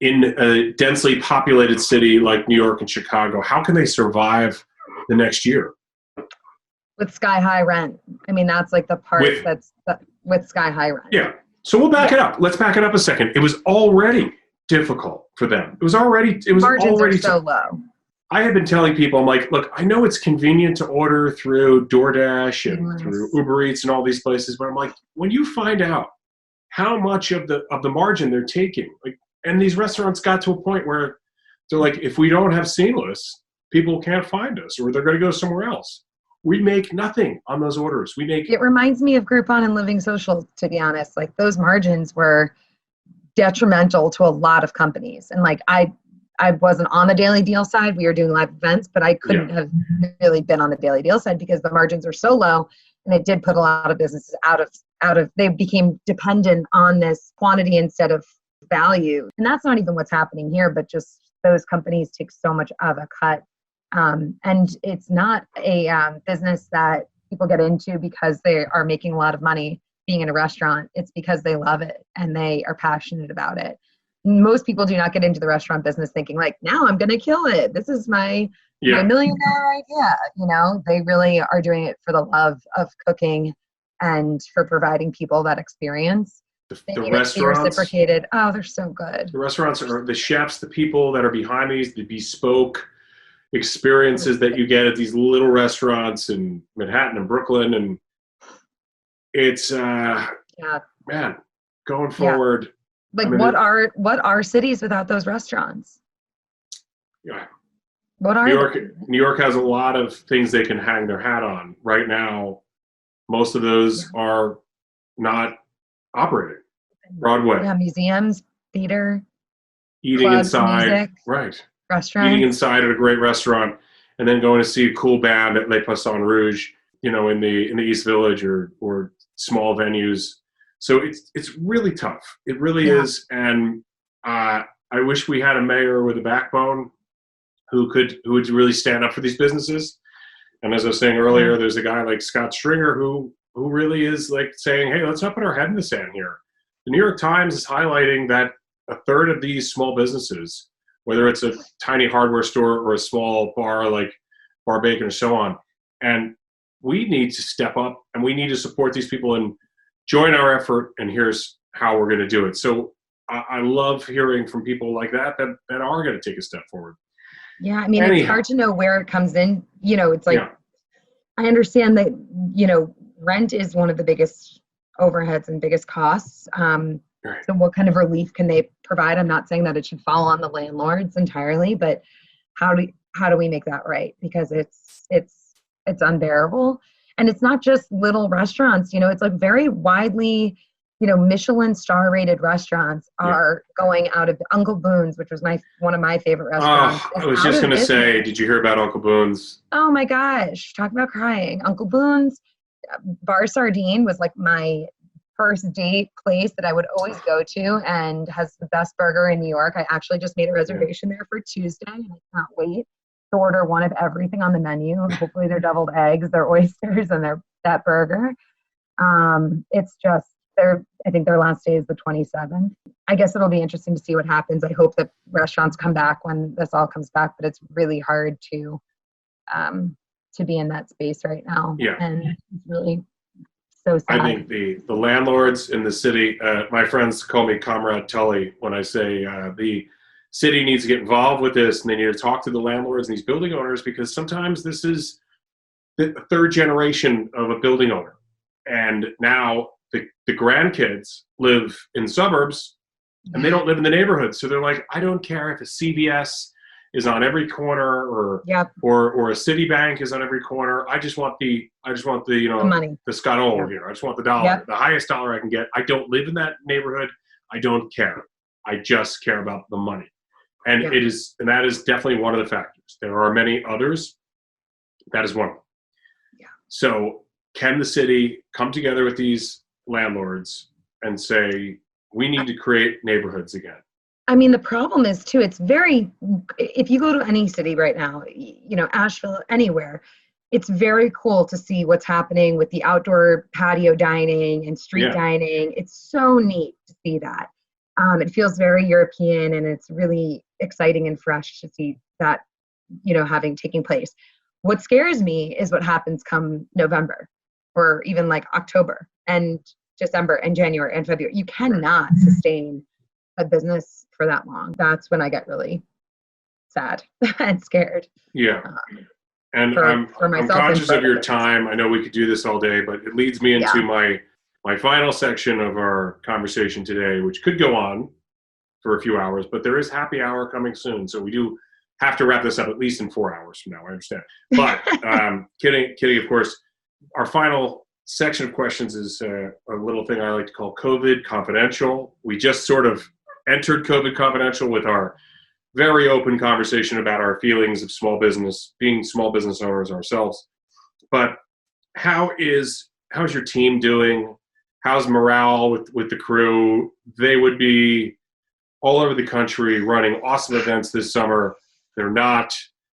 in a densely populated city like New York and Chicago, how can they survive the next year? With sky high rent. I mean, that's like the part with sky high rent. Yeah. So we'll back it up. Let's back it up a second. It was already difficult for them. Margins are so low. I have been telling people, I'm like, look, I know it's convenient to order through DoorDash and through Uber Eats and all these places, but I'm like, when you find out how much of the margin they're taking, and these restaurants got to a point where they're like, if we don't have Seamless, people can't find us, or they're going to go somewhere else. We make nothing on those orders. It reminds me of Groupon and Living Social, to be honest. Like, those margins were detrimental to a lot of companies. And I wasn't on the daily deal side. We were doing live events, but I couldn't have really been on the daily deal side because the margins are so low, and it did put a lot of businesses out of. They became dependent on this quantity instead of value. And that's not even what's happening here, but just those companies take so much of a cut. And it's not a business that people get into because they are making a lot of money being in a restaurant. It's because they love it and they are passionate about it. Most people do not get into the restaurant business thinking like, now I'm going to kill it. This is my $1 million idea. They really are doing it for the love of cooking and for providing people that experience. The restaurants, reciprocated. Oh, they're so good. The restaurants are the chefs, the people that are behind these, the bespoke experiences that you get at these little restaurants in Manhattan and Brooklyn. And it's, man, going forward. Like, what are cities without those restaurants? Yeah. What are New York has a lot of things they can hang their hat on. Right now, most of those are not operating. Broadway. Yeah, museums, theater, eating clubs, inside. music, Right. restaurants. Eating inside at a great restaurant and then going to see a cool band at Le Poisson Rouge, in the East Village or small venues. So it's really tough. It really is. And I wish we had a mayor with a backbone who would really stand up for these businesses. And as I was saying earlier, there's a guy like Scott Stringer who really is like saying, hey, let's not put our head in the sand here. The New York Times is highlighting that a third of these small businesses, whether it's a tiny hardware store or a small bar like Bar Bacon or so on, and we need to step up and we need to support these people and join our effort, and here's how we're going to do it. So I love hearing from people like that are going to take a step forward. Yeah, I mean, it's hard to know where it comes in. It's like, I understand that, rent is one of the biggest overheads and biggest costs. So what kind of relief can they provide? I'm not saying that it should fall on the landlords entirely, but how do we make that right? Because it's unbearable. And it's not just little restaurants, it's like very widely Michelin star rated restaurants are going out of Uncle Boone's, which was one of my favorite restaurants. I was just going to say, did you hear about Uncle Boone's? Oh my gosh. Talk about crying. Uncle Boone's Bar Sardine was like my first date place that I would always go to and has the best burger in New York. I actually just made a reservation there for Tuesday and I can't wait to order one of everything on the menu. Hopefully their deviled eggs, their oysters, and that burger. It's just, I think their last day is the 27th. I guess it'll be interesting to see what happens. I hope that restaurants come back when this all comes back, but it's really hard to be in that space right now. Yeah. And it's really so sad. I think the landlords in the city, my friends call me Comrade Tully when I say the city needs to get involved with this, and they need to talk to the landlords and these building owners, because sometimes this is the third generation of a building owner. And now the grandkids live in suburbs and they don't live in the neighborhood. So they're like, I don't care if a CVS is on every corner or a Citibank is on every corner. I just want the money. The Scott here. I just want the dollar, the highest dollar I can get. I don't live in that neighborhood. I don't care. I just care about the money. And that is definitely one of the factors. There are many others. That is one of them. Yeah. So can the city come together with these landlords and say, we need to create neighborhoods again? I mean, the problem is too, if you go to any city right now, Asheville, anywhere, it's very cool to see what's happening with the outdoor patio dining and street dining. It's so neat to see that. It feels very European, and it's really exciting and fresh to see that, taking place. What scares me is what happens come November or even like October and December and January and February. You cannot sustain a business for that long. That's when I get really sad and scared. Yeah. And I'm conscious of your time. I know we could do this all day, but it leads me into my final section of our conversation today, which could go on for a few hours, but there is happy hour coming soon. So we do have to wrap this up at least in 4 hours from now. I understand. But kidding, of course. Our final section of questions is a little thing I like to call COVID Confidential. We just sort of entered COVID Confidential with our very open conversation about our feelings of small business, being small business owners ourselves. But how's your team doing? How's morale with the crew? They would be all over the country running awesome events this summer. They're not.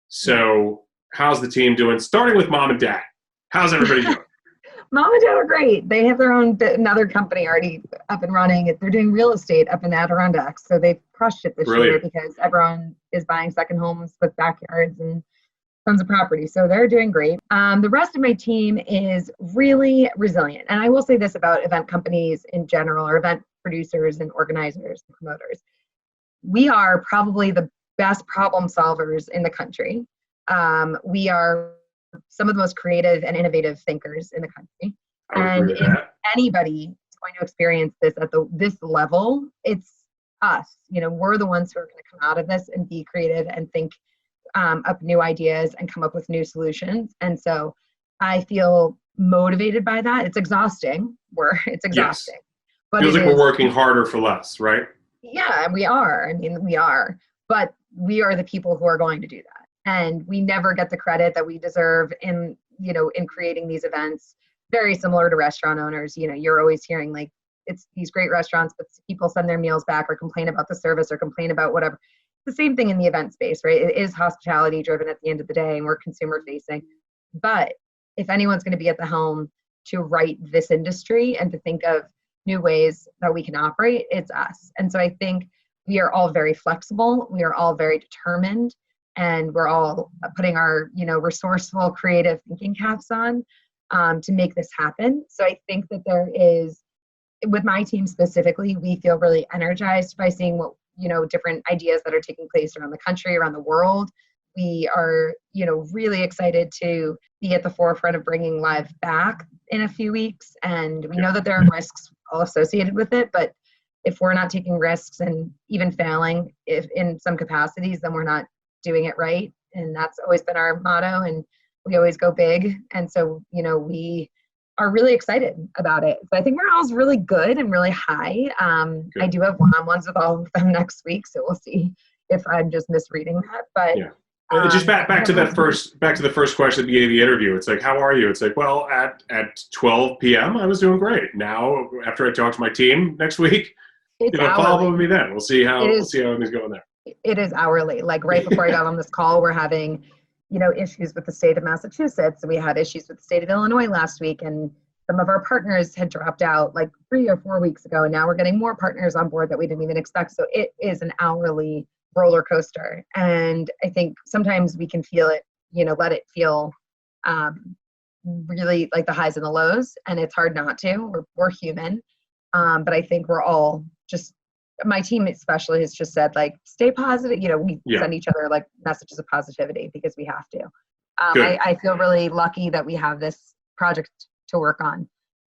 So how's the team doing? Starting with mom and dad. How's everybody doing? Mom and dad are great. They have another company already up and running. They're doing real estate up in Adirondacks. So they've crushed it this year because everyone is buying second homes with backyards and tons of property. So they're doing great. The rest of my team is really resilient. And I will say this about event companies in general, or event producers and organizers and promoters. We are probably the best problem solvers in the country. We are some of the most creative and innovative thinkers in the country. And if anybody is going to experience this at this level, it's us. We're the ones who are going to come out of this and be creative and think up new ideas and come up with new solutions. And so I feel motivated by that. It's exhausting. It's exhausting. Yes. But feels like we're working harder for less, right? Yeah, we are. I mean, we are. But we are the people who are going to do that. And we never get the credit that we deserve in creating these events. Very similar to restaurant owners. You're always hearing like, it's these great restaurants, but people send their meals back or complain about the service or complain about whatever. It's the same thing in the event space, right? It is hospitality driven at the end of the day, and we're consumer facing. But if anyone's going to be at the helm to right this industry and to think of new ways that we can operate, it's us. And so I think we are all very flexible. We are all very determined. And we're all putting our, resourceful, creative thinking caps on to make this happen. So I think that there is, with my team specifically, we feel really energized by seeing what, different ideas that are taking place around the country, around the world. We are, really excited to be at the forefront of bringing live back in a few weeks. And we know that there are risks all associated with it, but if we're not taking risks and even failing if in some capacities, then we're not doing it right. And that's always been our motto, and we always go big. And so, we are really excited about it. So I think morale's really good and really high. I do have one-on-ones with all of them next week, so we'll see if I'm just misreading that. But yeah. Just back to the first question at the beginning of the interview. It's like, how are you? It's like, well, at 12 p.m. I was doing great. Now, after I talk to my team next week, follow up with me then. We'll see how everything's going there. It is hourly. Like right before I got on this call, we're having, issues with the state of Massachusetts. We had issues with the state of Illinois last week, and some of our partners had dropped out like 3 or 4 weeks ago, and now we're getting more partners on board that we didn't even expect. So it is an hourly roller coaster, and I think sometimes we can feel it, let it feel really like the highs and the lows, and it's hard not to. We're human, but I think we're all just, my team especially has just said, like, stay positive. We send each other like messages of positivity because we have to. I feel really lucky that we have this project to work on.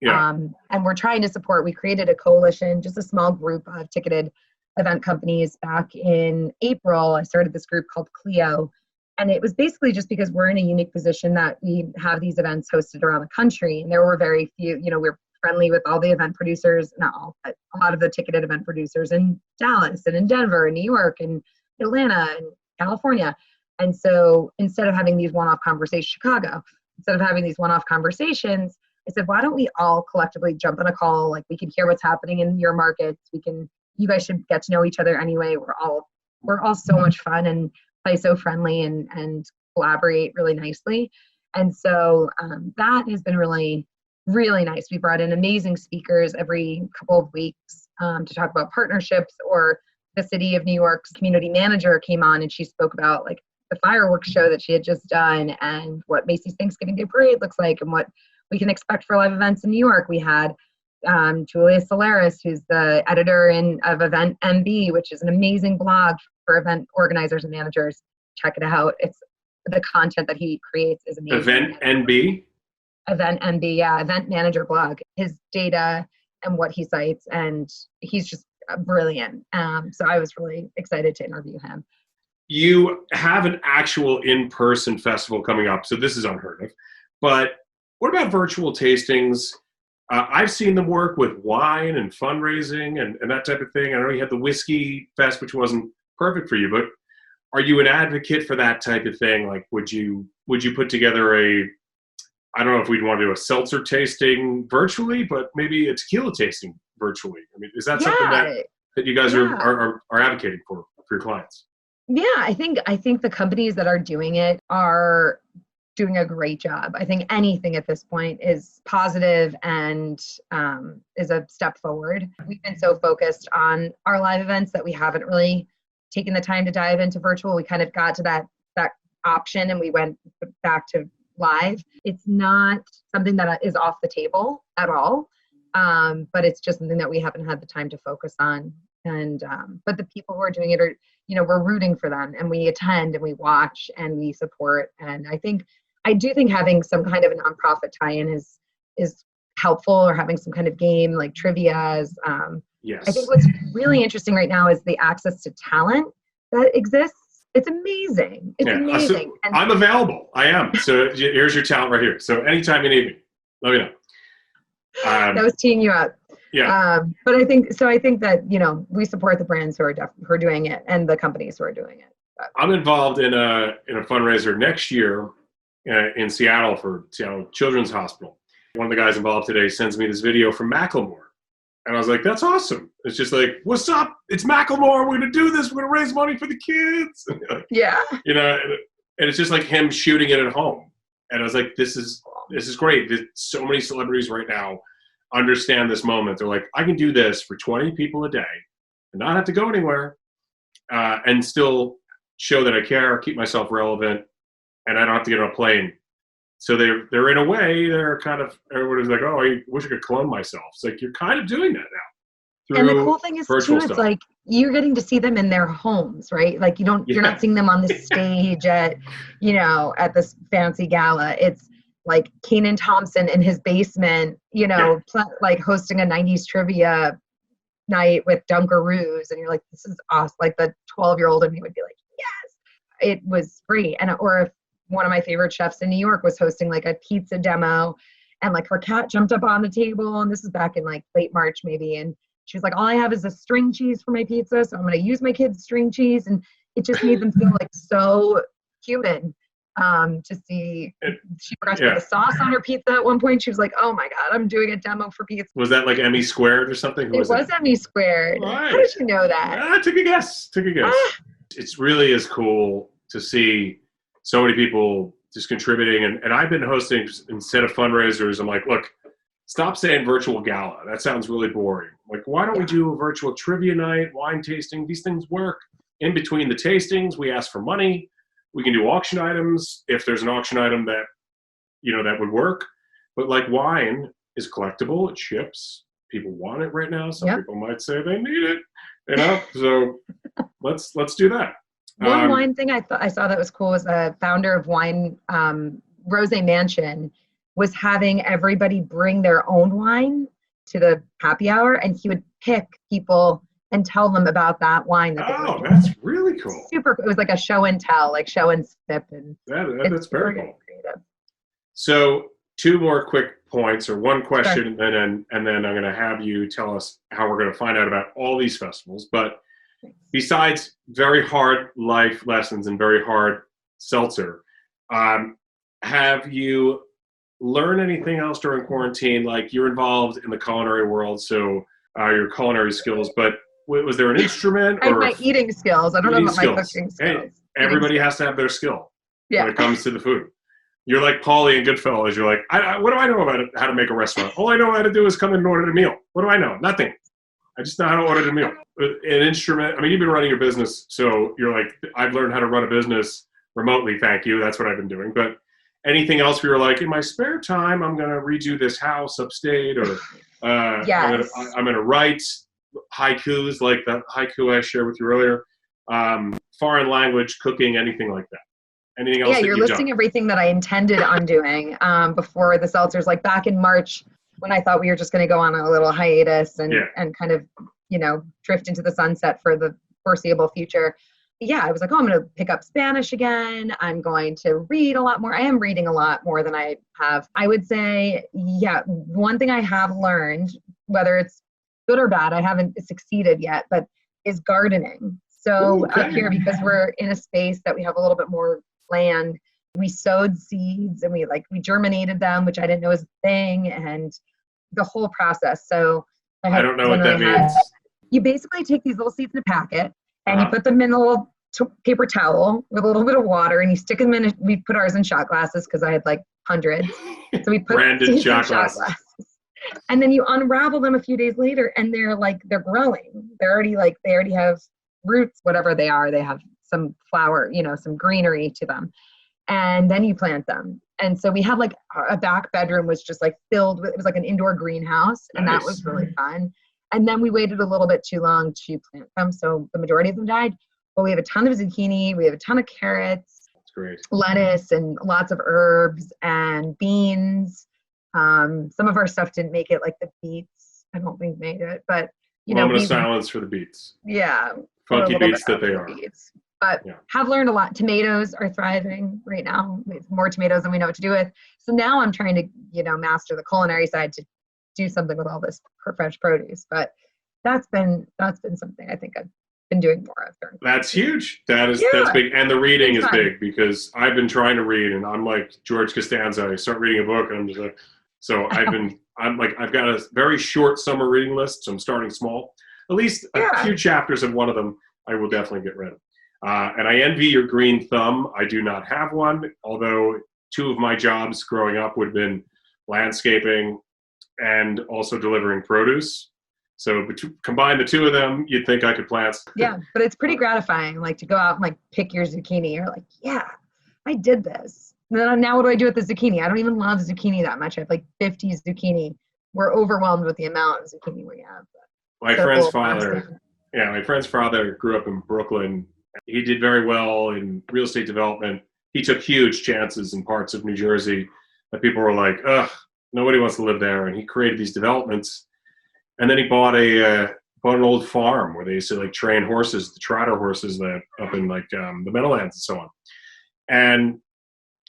And we're trying to support, we created a coalition, just a small group of ticketed event companies back in April. I started this group called Clio. And it was basically just because we're in a unique position that we have these events hosted around the country. And there were very few, we're friendly with all the event producers, not all, but a lot of the ticketed event producers in Dallas and in Denver and New York and Atlanta and California. And so instead of having these one-off conversations, Chicago, instead of having these one-off conversations, I said, why don't we all collectively jump on a call? Like, we can hear what's happening in your markets. You guys should get to know each other anyway. We're all so much fun and play so friendly and collaborate really nicely. And so that has been really, really nice. We brought in amazing speakers every couple of weeks to talk about partnerships, or the city of New York's community manager came on and she spoke about like the fireworks show that she had just done and what Macy's Thanksgiving Day Parade looks like and what we can expect for live events in New York. We had Julia Solaris, who's the editor of Event MB, which is an amazing blog for event organizers and managers. Check it out. It's the content that he creates is amazing. Event MB? Event MB, yeah, event manager blog. His data and what he cites, and he's just brilliant. So I was really excited to interview him. You have an actual in-person festival coming up, so this is unheard of. But what about virtual tastings? I've seen them work with wine and fundraising and that type of thing. I know you had the Whiskey Fest, which wasn't perfect for you, but are you an advocate for that type of thing? Like, would you put together I don't know if we'd want to do a seltzer tasting virtually, but maybe a tequila tasting virtually? I mean, is that something that you guys are advocating for your clients? Yeah, I think the companies that are doing it are doing a great job. I think anything at this point is positive and is a step forward. We've been so focused on our live events that we haven't really taken the time to dive into virtual. We kind of got to that option and we went back to live. It's not something that is off the table at all, but it's just something that we haven't had the time to focus on. And but the people who are doing it are, we're rooting for them, and we attend and we watch and we support. And I do think having some kind of a nonprofit tie-in is helpful, or having some kind of game like trivia. Yes. I think what's really interesting right now is the access to talent that exists. It's amazing. It's amazing. So I'm available. I am. So here's your talent right here. So anytime you need me, let me know. That was teeing you up. Yeah. But I think that, we support the brands who are doing it and the companies who are doing it. I'm involved in a fundraiser next year in Seattle for Seattle Children's Hospital. One of the guys involved today sends me this video from Macklemore. And I was like, that's awesome. It's just like, what's up? It's Macklemore. We're going to do this. We're going to raise money for the kids. Yeah. And it's just like him shooting it at home. And I was like, this is great. So many celebrities right now understand this moment. They're like, I can do this for 20 people a day and not have to go anywhere and still show that I care, keep myself relevant, and I don't have to get on a plane. So they're in a way, they're kind of, everybody's like, oh, I wish I could clone myself. It's like, you're kind of doing that now. And the cool thing is too, it's like you're getting to see them in their homes, right? Like you're not seeing them on the stage at this fancy gala. It's like Kenan Thompson in his basement, like hosting a 90s trivia night with Dunkaroos. And you're like, this is awesome. Like the 12-year-old in me would be like, yes, it was great. Or if one of my favorite chefs in New York was hosting like a pizza demo and like her cat jumped up on the table, and this is back in like late March maybe, and she was like, all I have is a string cheese for my pizza, so I'm going to use my kids' string cheese. And it just made them feel like so human to see. She forgot to put the sauce on her pizza at one point. She was like, oh my God, I'm doing a demo for pizza. Was that like Emmy Squared or something? It was Emmy Squared. Right. How did you know that? I took a guess. It's really is cool to see so many people just contributing. And I've been hosting, instead of fundraisers, I'm like, look, stop saying virtual gala. That sounds really boring. Like, why don't we do a virtual trivia night, wine tasting? These things work. In between the tastings, we ask for money. We can do auction items if there's an auction item that, that would work. But like wine is collectible. It ships. People want it right now. Some people might say they need it, so let's do that. One wine thing I saw that was cool was a founder of wine, Rose Mansion, was having everybody bring their own wine to the happy hour, and he would pick people and tell them about that wine. That's really cool. Super. It was like a show and tell, like show and sip, and that's very cool. Creative. So 2 more quick points, or one question, and then I'm going to have you tell us how we're going to find out about all these festivals. But besides very hard life lessons and very hard seltzer, have you learned anything else during quarantine? Like, you're involved in the culinary world, so your culinary skills, but was there an instrument? Or my eating skills. I don't know about my cooking skills. Hey, everybody has to have their skill when it comes to the food. You're like Paulie and Goodfellas. You're like, what do I know about how to make a restaurant? All I know how to do is come in and order a meal. What do I know? Nothing. I just know how to order a meal. An instrument. I mean, you've been running your business, so you're like, I've learned how to run a business remotely. Thank you. That's what I've been doing. But anything else where you're like, in my spare time, I'm going to redo this house upstate, or I'm going to write haikus, like the haiku I shared with you earlier, foreign language, cooking, anything like that. Anything else? Yeah, you're listing everything that I intended on doing before the seltzers, like back in March when I thought we were just going to go on a little hiatus and kind of, drift into the sunset for the foreseeable future. Yeah, I was like, I'm going to pick up Spanish again. I'm going to read a lot more. I am reading a lot more than I have. I would say, one thing I have learned, whether it's good or bad, I haven't succeeded yet, but is gardening. So up here, because we're in a space that we have a little bit more land, we sowed seeds and we germinated them, which I didn't know was a thing, and the whole process. So I don't know what that means. You basically take these little seeds in a packet and you put them in a little paper towel with a little bit of water, and you stick them in. We put ours in shot glasses because I had like hundreds. So we put branded shot glasses. And then you unravel them a few days later, and they're growing. They already have roots, whatever they are. They have some flower, some greenery to them. And then you plant them. And so we had like a back bedroom was just like filled with, it was like an indoor greenhouse. And that was really fun. And then we waited a little bit too long to plant them. So the majority of them died. But we have a ton of zucchini. We have a ton of carrots. That's great. Lettuce and lots of herbs and beans. Some of our stuff didn't make it, like the beets. I don't think made it. But, moment of silence for the beets. Yeah. Funky beets that they are. But have learned a lot. Tomatoes are thriving right now. We have more tomatoes than we know what to do with. So now I'm trying to, master the culinary side to do something with all this fresh produce. But that's been something I think I've been doing more of. That's huge. That's big. And the reading is big, because I've been trying to read, and I'm like George Costanza. I start reading a book and I'm just like, so I've got a very short summer reading list. So I'm starting small. At least a few chapters of one of them I will definitely get rid of. And I envy your green thumb. I do not have one, although 2 of my jobs growing up would have been landscaping and also delivering produce. So combine the 2 of them, you'd think I could plant. Yeah, but it's pretty gratifying, like to go out and pick your zucchini. You're like, yeah, I did this. And then now what do I do with the zucchini? I don't even love zucchini that much. I have 50 zucchini. We're overwhelmed with the amount of zucchini we have. My friend's father grew up in Brooklyn. He did very well in real estate development. He took huge chances in parts of New Jersey that people were like, ugh, nobody wants to live there. And he created these developments. And then he bought an old farm where they used to train horses, the trotter horses that up in the Meadowlands and so on. And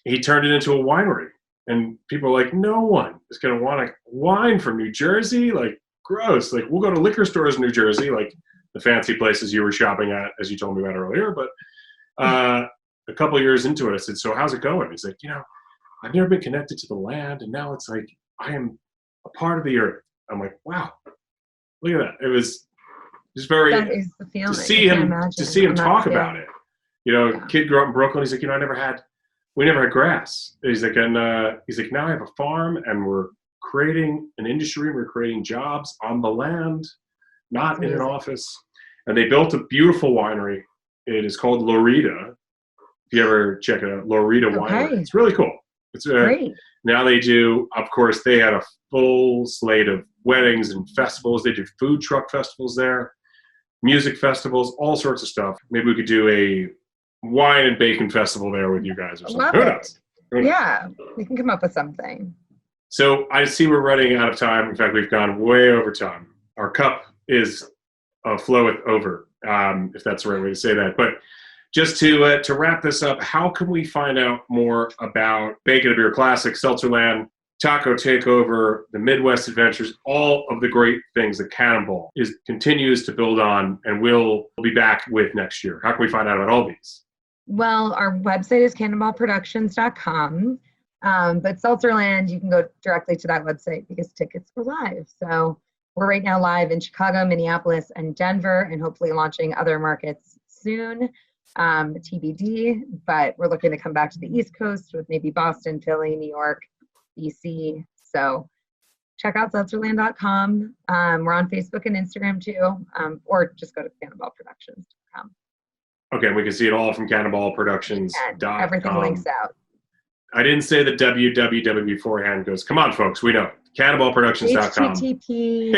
he turned it into a winery. And people are like, no one is going to want a wine from New Jersey. Like, gross. Like, we'll go to liquor stores in New Jersey, like the fancy places you were shopping at, as you told me about earlier. But a couple of years into it, I said, so how's it going? He's like, I've never been connected to the land, and now it's like I am a part of the earth. I'm like, wow, look at that. It was just very, that is the feeling. to see him talk about it. Kid grew up in Brooklyn. He's like, we never had grass. He's like, now I have a farm, and we're creating an industry. We're creating jobs on the land, not in an office. And they built a beautiful winery. It is called Lorita. If you ever check it out, Lorita Winery. It's really cool. It's great. Now they do, of course, they had a full slate of weddings and festivals. They do food truck festivals there, music festivals, all sorts of stuff. Maybe we could do a wine and bacon festival there with you guys or something. Who knows? Yeah, we can come up with something. So I see we're running out of time. In fact, we've gone way over time. Our cup is floweth over, if that's the right way to say that. But just to wrap this up, how can we find out more about Bacon and Beer Classic, Seltzerland, Taco Takeover, the Midwest Adventures, all of the great things that Cannonball continues to build on and will be back with next year? How can we find out about all these? Well, our website is cannonballproductions.com. But Seltzerland, you can go directly to that website because tickets were live. So we're right now live in Chicago, Minneapolis, and Denver, and hopefully launching other markets soon. TBD, but we're looking to come back to the East Coast with maybe Boston, Philly, New York, DC. So check out seltzerland.com. We're on Facebook and Instagram too, or just go to cannonballproductions.com. Okay, we can see it all from cannonballproductions.com. Everything links out. I didn't say the www beforehand. Goes, come on, folks, we know. Cannonballproductions.com. HTTP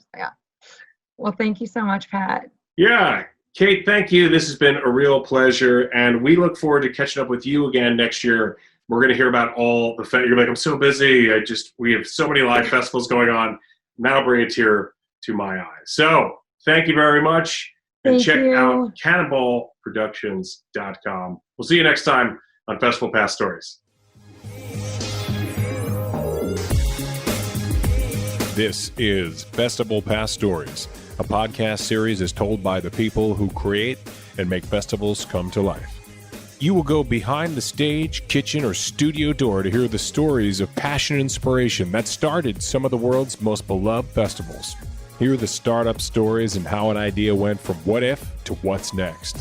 // Yeah. Well, thank you so much, Pat. Yeah. Kate, thank you. This has been a real pleasure, and we look forward to catching up with you again next year. We're going to hear about all the you're like, I'm so busy. We have so many live festivals going on. That'll bring a tear to my eye. So thank you very much. And check out cannonballproductions.com. We'll see you next time on Festival Pass Stories. This is Festival Pass Stories, a podcast series is told by the people who create and make festivals come to life. You will go behind the stage, kitchen, or studio door to hear the stories of passion and inspiration that started some of the world's most beloved festivals. Hear the startup stories and how an idea went from what if to what's next.